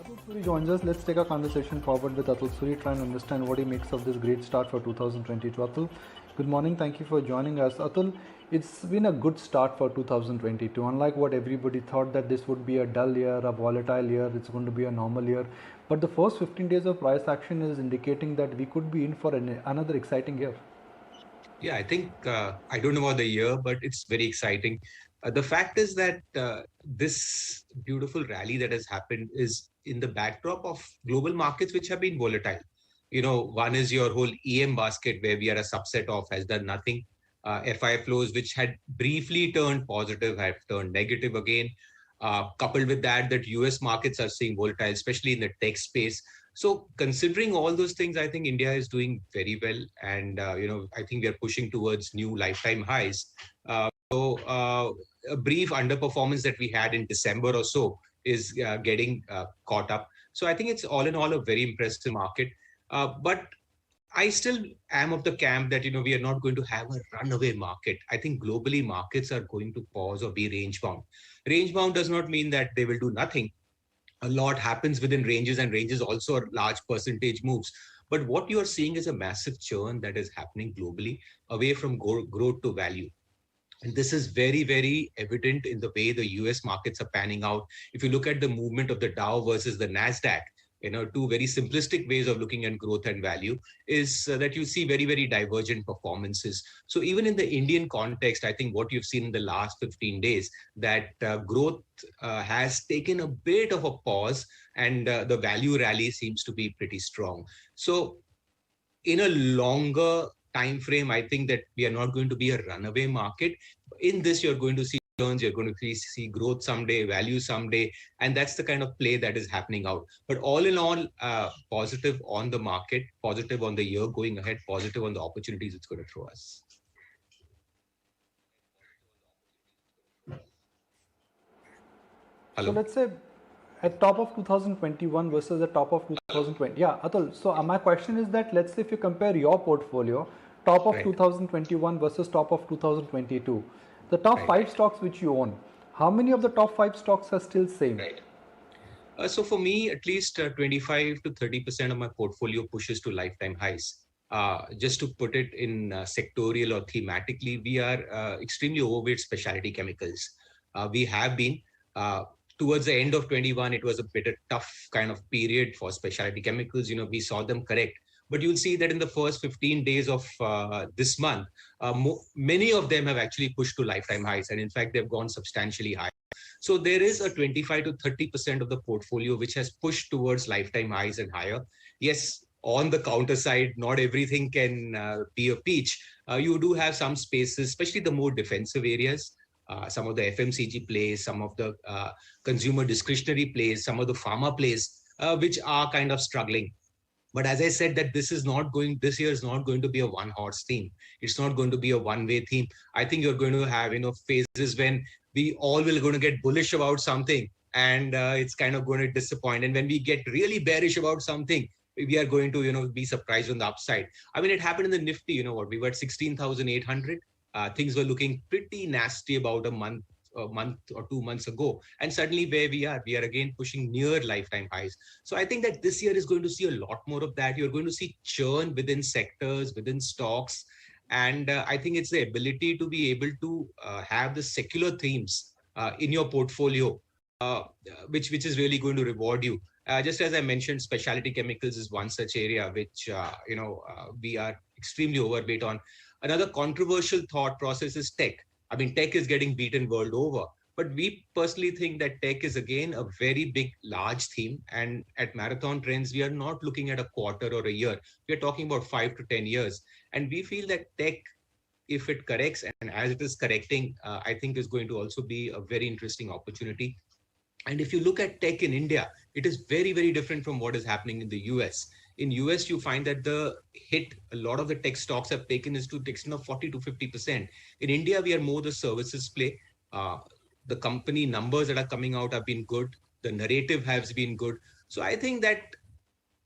Atul Suri joins us. Let's take a conversation forward with Atul Suri, try and understand what he makes of this great start for 2022. Atul, good morning. Thank you for joining us. Atul, it's been a good start for 2022. Unlike what everybody thought that this would be a dull year, a volatile year, it's going to be a normal year. But the first 15 days of price action is indicating that we could be in for another exciting year. Yeah, I think, I don't know about the year, but it's very exciting. The fact is that this beautiful rally that has happened is in the backdrop of global markets, which have been volatile. You know, one is your whole EM basket, where we are a subset of, has done nothing. FI flows, which had briefly turned positive, have turned negative again. Coupled with that US markets are seeing volatile, especially in the tech space. So considering all those things, I think India is doing very well. And, I think we are pushing towards new lifetime highs. A brief underperformance that we had in December or so is getting caught up. So I think it's all in all a very impressive market. But I still am of the camp that, we are not going to have a runaway market. I think globally markets are going to pause or be range bound. Range bound does not mean that they will do nothing. A lot happens within ranges, and ranges also are large percentage moves. But what you are seeing is a massive churn that is happening globally away from growth to value. And this is very, very evident in the way the US markets are panning out. If you look at the movement of the Dow versus the NASDAQ, two very simplistic ways of looking at growth and value is that you see very, very divergent performances. So even in the Indian context, I think what you've seen in the last 15 days, that growth has taken a bit of a pause, and the value rally seems to be pretty strong. So in a longer time frame, I think that we are not going to be a runaway market. In this, you're going to see turns, you're going to see growth someday, value someday, and that's the kind of play that is happening out. But all in all, positive on the market, positive on the year going ahead, positive on the opportunities it's going to throw us. So Hello? let's say at top of 2021 versus the top of 2020. Yeah, Atul. So my question is that let's say if you compare your portfolio, top of 2021 versus top of 2022, the top 5 stocks which you own, how many of the top 5 stocks are still same? So for me, at least 25 to 30% of my portfolio pushes to lifetime highs. Just to put it in sectorial or thematically, we are extremely overweight specialty chemicals. We have been towards the end of 21, it was a bit a tough kind of period for specialty chemicals. We saw them correct. But you'll see that in the first 15 days of this month, many of them have actually pushed to lifetime highs. And in fact, they've gone substantially higher. So there is a 25 to 30% of the portfolio which has pushed towards lifetime highs and higher. Yes, on the counter side, not everything can be a peach. You do have some spaces, especially the more defensive areas. Some of the FMCG plays, some of the consumer discretionary plays, some of the pharma plays, which are kind of struggling. But as I said, that this year is not going to be a one-horse theme. It's not going to be a one-way theme. I think you're going to have, phases when we all will going to get bullish about something, and it's kind of going to disappoint. And when we get really bearish about something, we are going to, be surprised on the upside. I mean, it happened in the Nifty, we were at 16,800. Things were looking pretty nasty about a month or 2 months ago, and suddenly where we are again pushing near lifetime highs. So I think that this year is going to see a lot more of that. You're going to see churn within sectors, within stocks, and I think it's the ability to be able to have the secular themes in your portfolio, which is really going to reward you. Just as I mentioned, specialty chemicals is one such area which we are extremely overweight on. Another controversial thought process is tech. I mean, tech is getting beaten world over, but we personally think that tech is again a very big, large theme. And at Marathon Trends, we are not looking at a quarter or a year. We are talking about 5 to 10 years. And we feel that tech, if it corrects, and as it is correcting, I think is going to also be a very interesting opportunity. And if you look at tech in India, it is very, very different from what is happening in the US. In US, you find that the hit a lot of the tech stocks have taken is to the extent of 40 to 50%. In India, we are more the services play. The company numbers that are coming out have been good. The narrative has been good. So I think that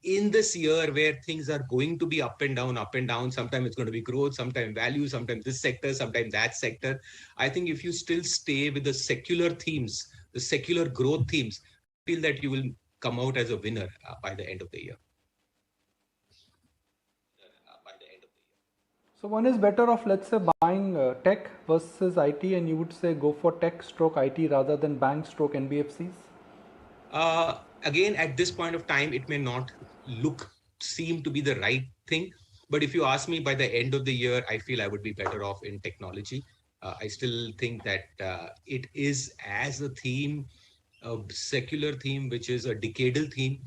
in this year where things are going to be up and down, sometimes it's going to be growth, sometimes value, sometimes this sector, sometimes that sector. I think if you still stay with the secular themes, the secular growth themes, I feel that you will come out as a winner by the end of the year. So one is better off, let's say, buying tech versus IT, and you would say go for tech stroke IT rather than bank stroke NBFCs? Again, at this point of time, it may not seem to be the right thing. But if you ask me, by the end of the year, I feel I would be better off in technology. I still think that it is, as a theme, a secular theme, which is a decadal theme,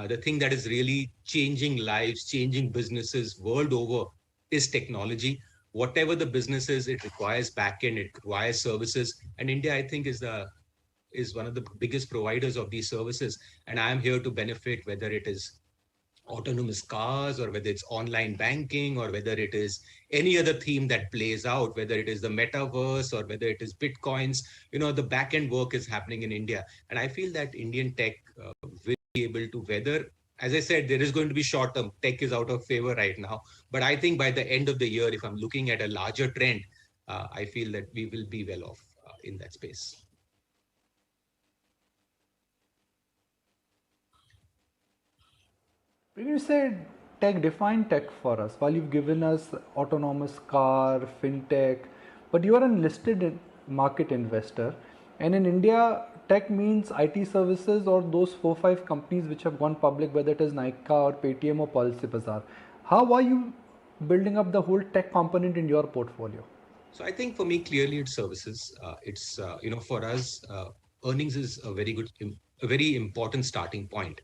the thing that is really changing lives, changing businesses world over is technology. Whatever the business is, it requires backend, it requires services. And India, I think, is one of the biggest providers of these services. And I'm here to benefit, whether it is autonomous cars or whether it's online banking or whether it is any other theme that plays out, whether it is the metaverse or whether it is bitcoins. The back end work is happening in India. And I feel that Indian tech will be able to weather. As I said, there is going to be short term. Tech is out of favor right now. But I think by the end of the year, if I'm looking at a larger trend, I feel that we will be well off in that space. When you say tech, define tech for us. While you've given us autonomous car, fintech, but you are an listed market investor, and in India, tech means IT services or those 4-5 companies which have gone public, whether it is Nykaa or Paytm or Policybazaar. How are you building up the whole tech component in your portfolio? So I think for me, clearly it's services. It's for us, earnings is a very important starting point.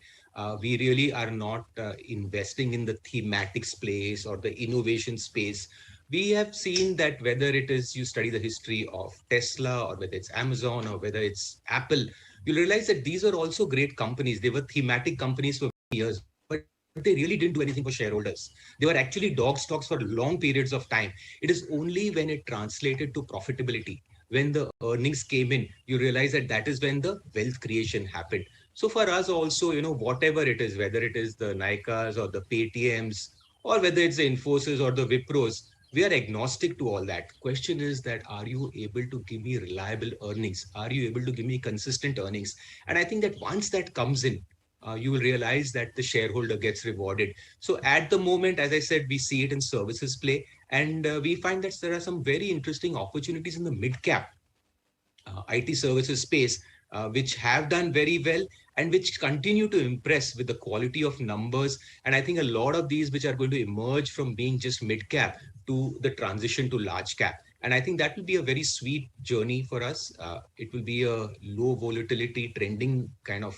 We really are not investing in the thematic space or the innovation space. We have seen that whether it is you study the history of Tesla or whether it's Amazon or whether it's Apple, you'll realize that these are also great companies. They were thematic companies for years, but they really didn't do anything for shareholders. They were actually dog stocks for long periods of time. It is only when it translated to profitability, when the earnings came in, you realize that is when the wealth creation happened. So for us also, whatever it is, whether it is the Nykas or the Paytms or whether it's the Infosys or the Wipros, we are agnostic to all that. Question is that, are you able to give me reliable earnings? Are you able to give me consistent earnings? And I think that once that comes in, you will realize that the shareholder gets rewarded. So at the moment, as I said, we see it in services play, and we find that there are some very interesting opportunities in the mid-cap IT services space, which have done very well and which continue to impress with the quality of numbers. And I think a lot of these which are going to emerge from being just mid-cap to the transition to large cap. And I think that will be a very sweet journey for us. It will be a low volatility trending kind of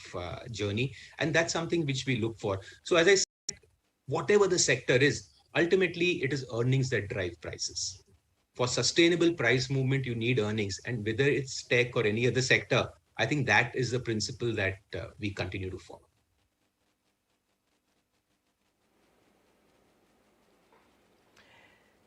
journey. And that's something which we look for. So as I said, whatever the sector is, ultimately it is earnings that drive prices. For sustainable price movement, you need earnings. And whether it's tech or any other sector, I think that is the principle that we continue to follow.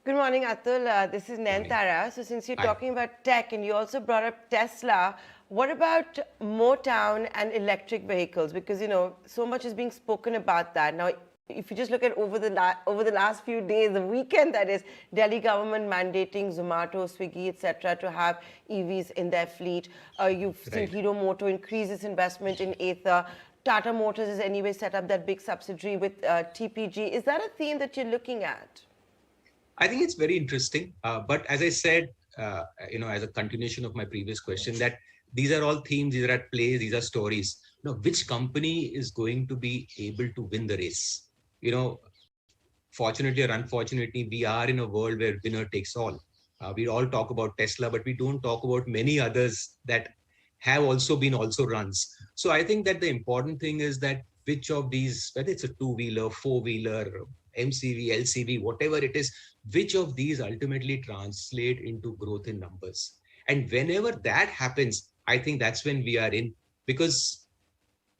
Good morning, Atul. This is Nayantara. So since you're talking about tech and you also brought up Tesla, what about Motown and electric vehicles? Because, so much is being spoken about that. Now, if you just look at over the last few days, the weekend, that is, Delhi government mandating Zomato, Swiggy, etc., to have EVs in their fleet. You've seen Hero Moto increase its investment in Ather. Tata Motors has anyway set up that big subsidiary with TPG. Is that a theme that you're looking at? I think it's very interesting. But as I said, as a continuation of my previous question, that these are all themes, these are at play, these are stories. Which company is going to be able to win the race? Fortunately or unfortunately, we are in a world where winner takes all. We all talk about Tesla, but we don't talk about many others that have also runs. So I think that the important thing is that which of these, whether it's a two-wheeler, four-wheeler, MCV, LCV, whatever it is, which of these ultimately translate into growth in numbers. And whenever that happens, I think that's when we are in, because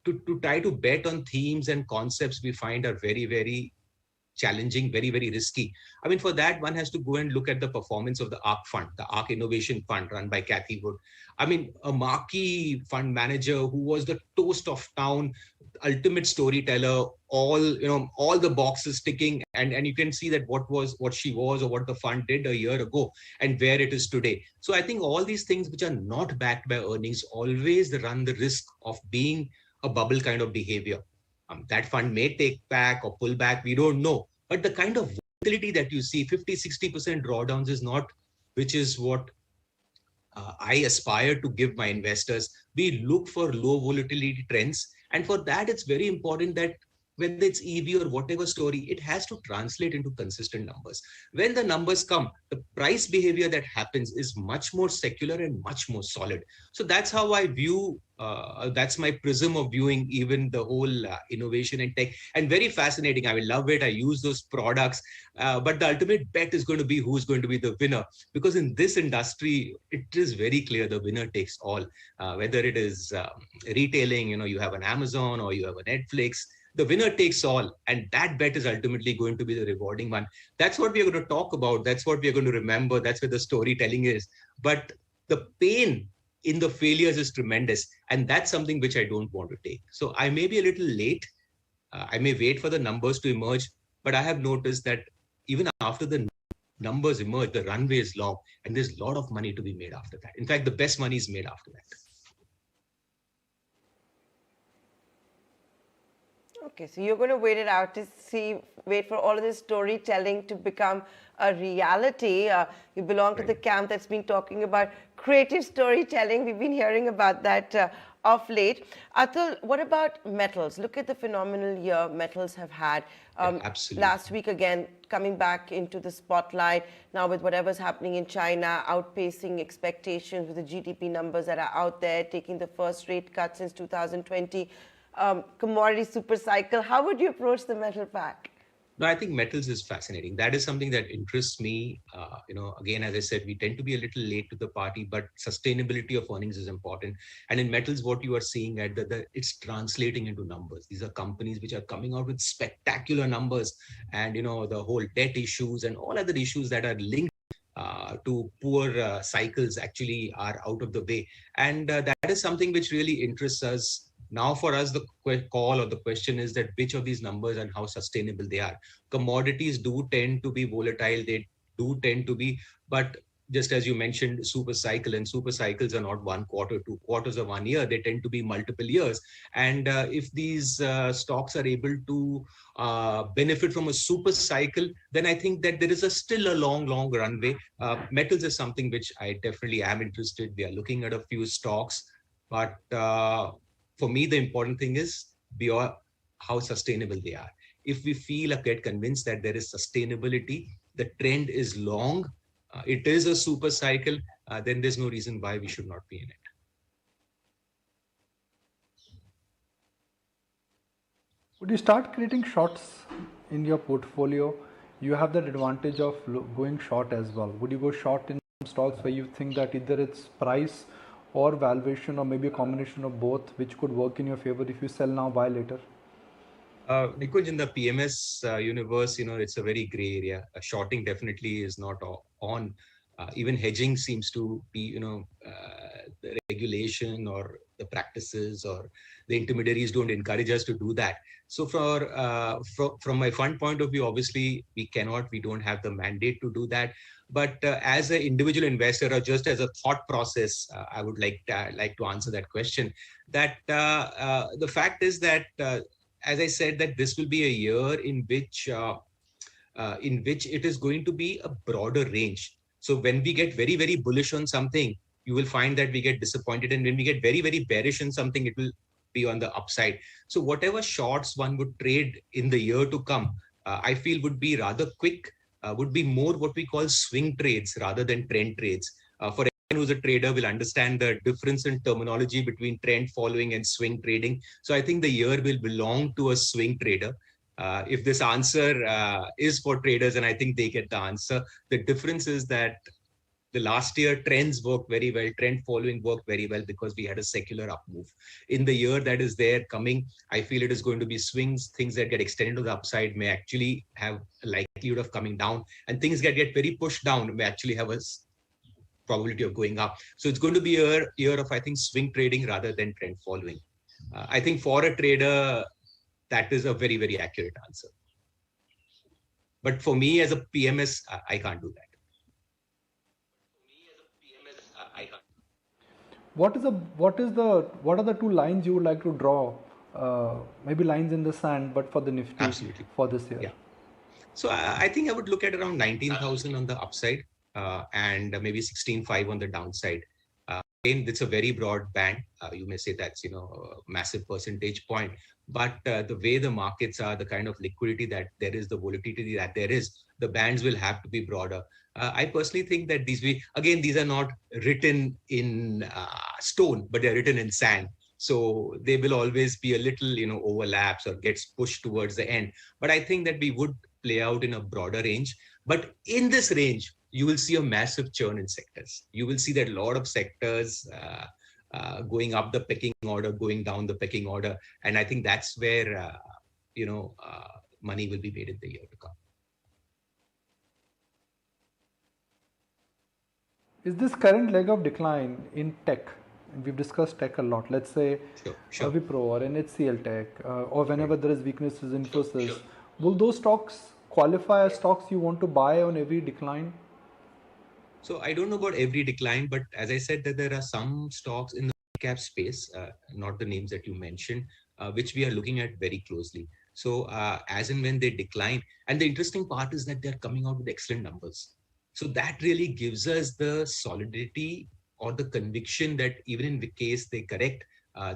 to try to bet on themes and concepts we find are very, very challenging, very, very risky. I mean, for that, one has to go and look at the performance of the ARC Fund, the ARC Innovation Fund run by Cathy Wood. I mean, a marquee fund manager who was the toast of town, ultimate storyteller, all the boxes ticking, and you can see that what she was or what the fund did a year ago and where it is today. So I think all these things which are not backed by earnings always run the risk of being a bubble kind of behavior. That fund may take back or pull back, we don't know. But the kind of volatility that you see, 50-60% drawdowns is not, which is what I aspire to give my investors. We look for low volatility trends. And for that, it's very important that whether it's EV or whatever story, it has to translate into consistent numbers. When the numbers come, the price behavior that happens is much more secular and much more solid. So that's how I view, that's my prism of viewing even the whole innovation and tech. And very fascinating. I will love it. I use those products. But the ultimate bet is going to be who's going to be the winner. Because in this industry, it is very clear the winner takes all. Whether it is retailing, you have an Amazon or you have a Netflix, the winner takes all, and that bet is ultimately going to be the rewarding one. That's what we are going to talk about. That's what we are going to remember. That's where the storytelling is. But the pain in the failures is tremendous, and that's something which I don't want to take. So I may be a little late. I may wait for the numbers to emerge, but I have noticed that even after the numbers emerge, the runway is long, and there's a lot of money to be made after that. In fact, the best money is made after that. Okay, so you're going to wait it out to wait for all of this storytelling to become a reality. You belong to the camp that's been talking about creative storytelling. We've been hearing about that of late. Atul, what about metals? Look at the phenomenal year metals have had. Absolutely. Last week, again, coming back into the spotlight. Now with whatever's happening in China, outpacing expectations with the GDP numbers that are out there, taking the first rate cut since 2020. Commodity super cycle. How would you approach the metal pack? No, I think metals is fascinating. That is something that interests me. Again, as I said, we tend to be a little late to the party, but sustainability of earnings is important. And in metals, what you are seeing at it's translating into numbers. These are companies which are coming out with spectacular numbers, and the whole debt issues and all other issues that are linked to poor cycles actually are out of the way. And that is something which really interests us. Now, for us, the call or the question is that which of these numbers and how sustainable they are. Commodities do tend to be volatile. They do tend to be, but just as you mentioned, super cycle, and super cycles are not 1 quarter, 2 quarters, or 1 year. They tend to be multiple years. And if these stocks are able to benefit from a super cycle, then I think that there is still a long runway. Metals is something which I definitely am interested. We are looking at a few stocks, but for me, the important thing is beyond how sustainable they are. If we feel or get convinced that there is sustainability, the trend is long, it is a super cycle, then there's no reason why we should not be in it. Would you start creating shorts in your portfolio? You have that advantage of going short as well. Would you go short in stocks where you think that either it's price or valuation, or maybe a combination of both, which could work in your favor? If you sell now, buy later. Nikunj, in the PMS universe, it's a very gray area. Shorting definitely is not on. Even hedging seems to be, the regulation or the practices or the intermediaries don't encourage us to do that. So from my fund point of view, obviously we don't have the mandate to do that. But as an individual investor, or just as a thought process, I would like to answer that question. That the fact is that, as I said, that this will be a year in which it is going to be a broader range. So when we get very, very bullish on something, you will find that we get disappointed. And when we get very, very bearish on something, it will be on the upside. So whatever shorts one would trade in the year to come, I feel would be rather quick, would be more what we call swing trades rather than trend trades. For anyone who's a trader will understand the difference in terminology between trend following and swing trading. So I think the year will belong to a swing trader. If this answer is for traders, and I think they get the answer, the difference is that the last year trends worked very well, trend following worked very well because we had a secular up move. In the year that is there coming, I feel it is going to be swings. Things that get extended to the upside may actually have a likelihood of coming down, and things that get very pushed down may actually have a probability of going up. So it's going to be a year of, I think, swing trading rather than trend following. I think for a trader, that is a very, very accurate answer. But for me as a PMS, I can't do that. What are the two lines you would like to draw maybe lines in the sand, but for the Nifty Absolutely. for this year? Yeah. So I think I would look at around 19,000 on the upside and maybe 16,500 on the downside. Again, it's a very broad band. You may say that's a massive percentage point, but the way the markets are, the kind of liquidity that there is, the volatility that there is, the bands will have to be broader. I personally think that these are not written in stone, but they're written in sand. So they will always be a little, overlaps or gets pushed towards the end. But I think that we would play out in a broader range. But in this range, you will see a massive churn in sectors. You will see that a lot of sectors going up the pecking order, going down the pecking order. And I think that's where, money will be made in the year to come. Is this current leg of decline in tech, and we've discussed tech a lot, let's say Sure. Wipro or NHCL Tech, or whenever there is weaknesses in Infosys, will those stocks qualify as stocks you want to buy on every decline? So I don't know about every decline, but as I said, that there are some stocks in the cap space, not the names that you mentioned, which we are looking at very closely. So as and when they decline, and the interesting part is that they're coming out with excellent numbers. So that really gives us the solidity or the conviction that even in the case they correct,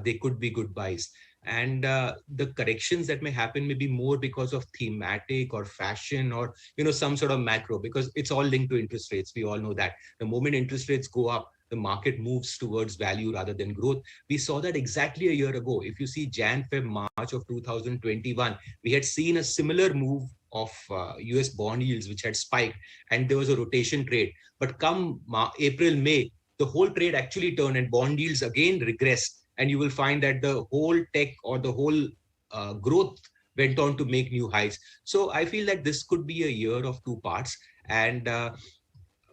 they could be good buys. And the corrections that may happen may be more because of thematic or fashion or some sort of macro, because it's all linked to interest rates. We all know that the moment interest rates go up, the market moves towards value rather than growth. We saw that exactly a year ago. If you see Jan, Feb, March of 2021, we had seen a similar move of US bond yields, which had spiked, and there was a rotation trade. But come April, May, the whole trade actually turned and bond yields again regressed. And you will find that the whole tech or the whole growth went on to make new highs. So I feel that this could be a year of two parts. And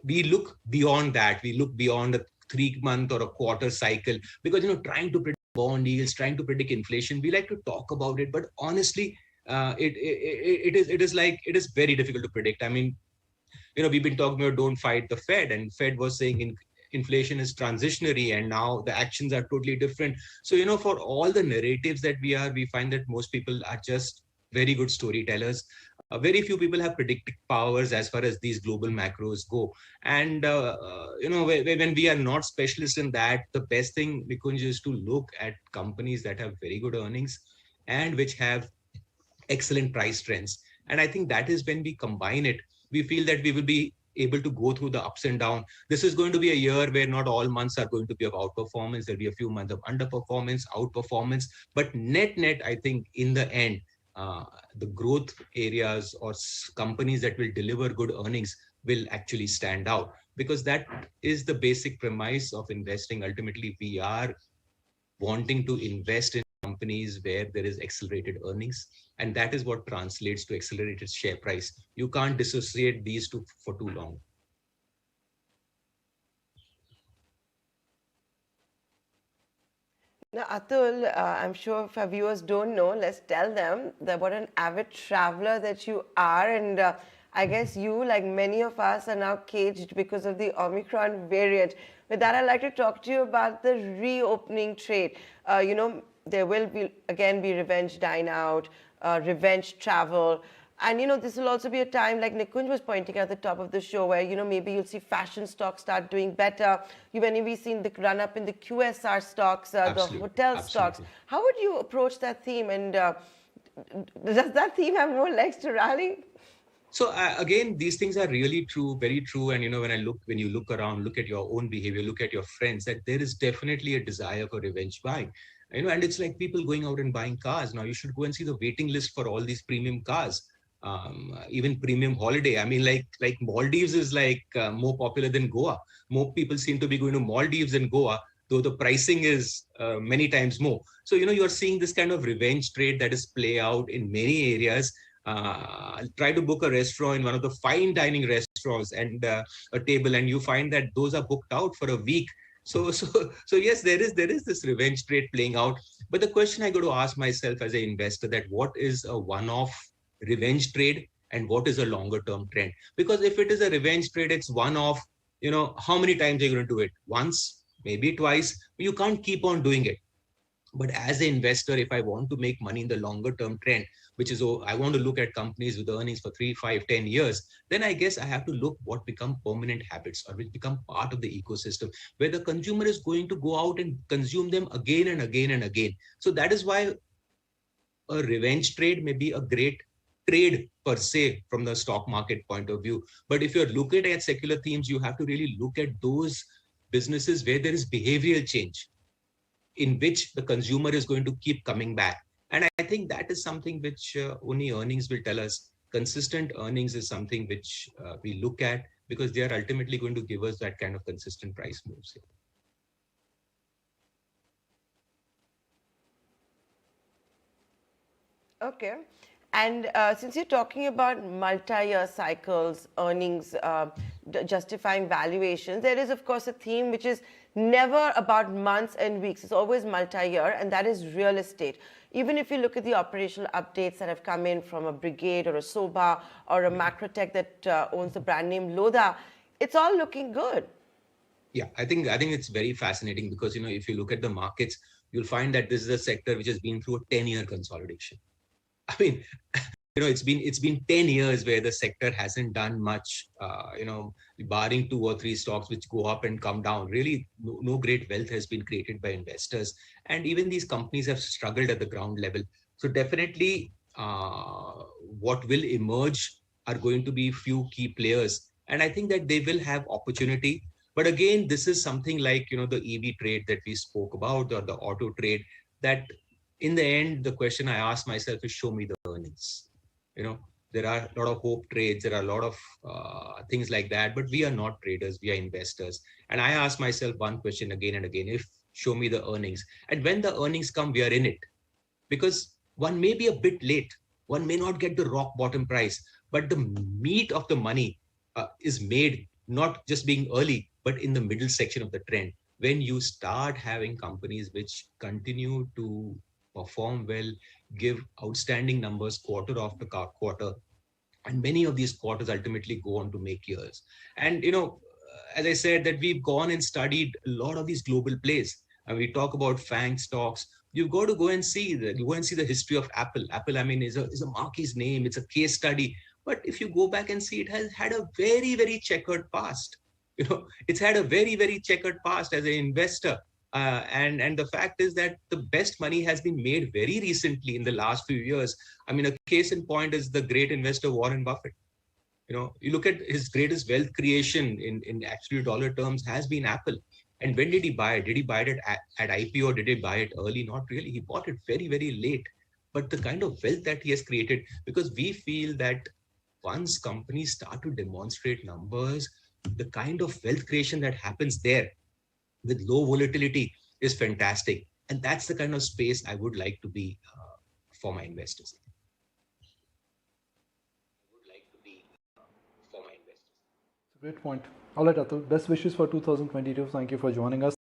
we look beyond that. We look beyond a 3-month or a quarter cycle, because, trying to predict bond yields, trying to predict inflation, we like to talk about it. But honestly, it is very difficult to predict. I mean, we've been talking about don't fight the Fed, and Fed was saying inflation is transitionary, and now the actions are totally different. So, for all the narratives that we find that most people are just very good storytellers. Very few people have predictive powers as far as these global macros go. And, when we are not specialists in that, the best thing, Nikunj, is to look at companies that have very good earnings and which have excellent price trends. And I think that is when we combine it, we feel that we will be able to go through the ups and downs. This is going to be a year where not all months are going to be of outperformance. There'll be a few months of underperformance, outperformance. But net, I think in the end, the growth areas or companies that will deliver good earnings will actually stand out, because that is the basic premise of investing. Ultimately, we are wanting to invest in companies where there is accelerated earnings, and that is what translates to accelerated share price. You can't dissociate these two for too long. Now, Atul, I'm sure if our viewers don't know, let's tell them that what an avid traveler that you are. And I guess you, like many of us, are now caged because of the Omicron variant. With that, I'd like to talk to you about the reopening trade. There will be, again, be revenge dine out, revenge travel. And, this will also be a time, like Nikunj was pointing at the top of the show, where, maybe you'll see fashion stocks start doing better. You've anyway seen the run up in the QSR stocks, the hotel stocks. How would you approach that theme? And does that theme have more legs to rally? So again, these things are really true, very true. And, when you look around, look at your own behavior, look at your friends, that there is definitely a desire for revenge buying. And it's like people going out and buying cars. Now you should go and see the waiting list for all these premium cars. Even premium holiday. I mean, like Maldives is more popular than Goa. More people seem to be going to Maldives than Goa, though the pricing is many times more. So, you're seeing this kind of revenge trade that is play out in many areas. Try to book a restaurant in one of the fine dining restaurants and a table, and you find that those are booked out for a week. So yes, there is this revenge trade playing out. But the question I got to ask myself as an investor, that what is a one-off revenge trade and what is a longer term trend? Because if it is a revenge trade, it's one off. How many times are you going to do it? Once, maybe twice. You can't keep on doing it. But as an investor, if I want to make money in the longer term trend, which is, oh, I want to look at companies with earnings for 3, 5, 10 years, then I guess I have to look what become permanent habits or which become part of the ecosystem where the consumer is going to go out and consume them again and again and again. So that is why a revenge trade may be a great trade per se from the stock market point of view. But if you're looking at secular themes, you have to really look at those businesses where there is behavioral change in which the consumer is going to keep coming back. And I think that is something which only earnings will tell us. Consistent earnings is something which we look at because they are ultimately going to give us that kind of consistent price moves. Okay. And since you're talking about multi-year cycles, earnings justifying valuations, there is, of course, a theme which is never about months and weeks. It's always multi-year, and that is real estate. Even if you look at the operational updates that have come in from a Brigade or a Soba or a Macrotech that owns the brand name Loda, it's all looking good. Yeah, I think it's very fascinating because, if you look at the markets, you'll find that this is a sector which has been through a 10-year consolidation. I mean, it's been 10 years where the sector hasn't done much, barring 2 or 3 stocks which go up and come down. Really, no great wealth has been created by investors. And even these companies have struggled at the ground level. So definitely what will emerge are going to be few key players. And I think that they will have opportunity. But again, this is something like, the EV trade that we spoke about or the auto trade that in the end, the question I ask myself is show me the earnings. There are a lot of hope trades, there are a lot of things like that, but we are not traders, we are investors. And I ask myself one question again and again, if show me the earnings. And when the earnings come, we are in it. Because one may be a bit late, one may not get the rock bottom price, but the meat of the money is made not just being early, but in the middle section of the trend. When you start having companies which continue to perform well, give outstanding numbers quarter after quarter, and many of these quarters ultimately go on to make years. And as I said, that we've gone and studied a lot of these global plays, and we talk about FANG stocks. You've got to go and see the history of Apple. Apple, I mean, is a marquee name. It's a case study. But if you go back and see, it has had a very, very checkered past. It's had a very, very checkered past as an investor. And the fact is that the best money has been made very recently in the last few years. I mean, a case in point is the great investor Warren Buffett. You look at his greatest wealth creation in absolute dollar terms has been Apple. And when did he buy it? Did he buy it at IPO or did he buy it early? Not really. He bought it very, very late. But the kind of wealth that he has created, because we feel that once companies start to demonstrate numbers, the kind of wealth creation that happens there with low volatility is fantastic. And that's the kind of space I would like to be for my investors. Great point. All right, Atul. Best wishes for 2022. Thank you for joining us.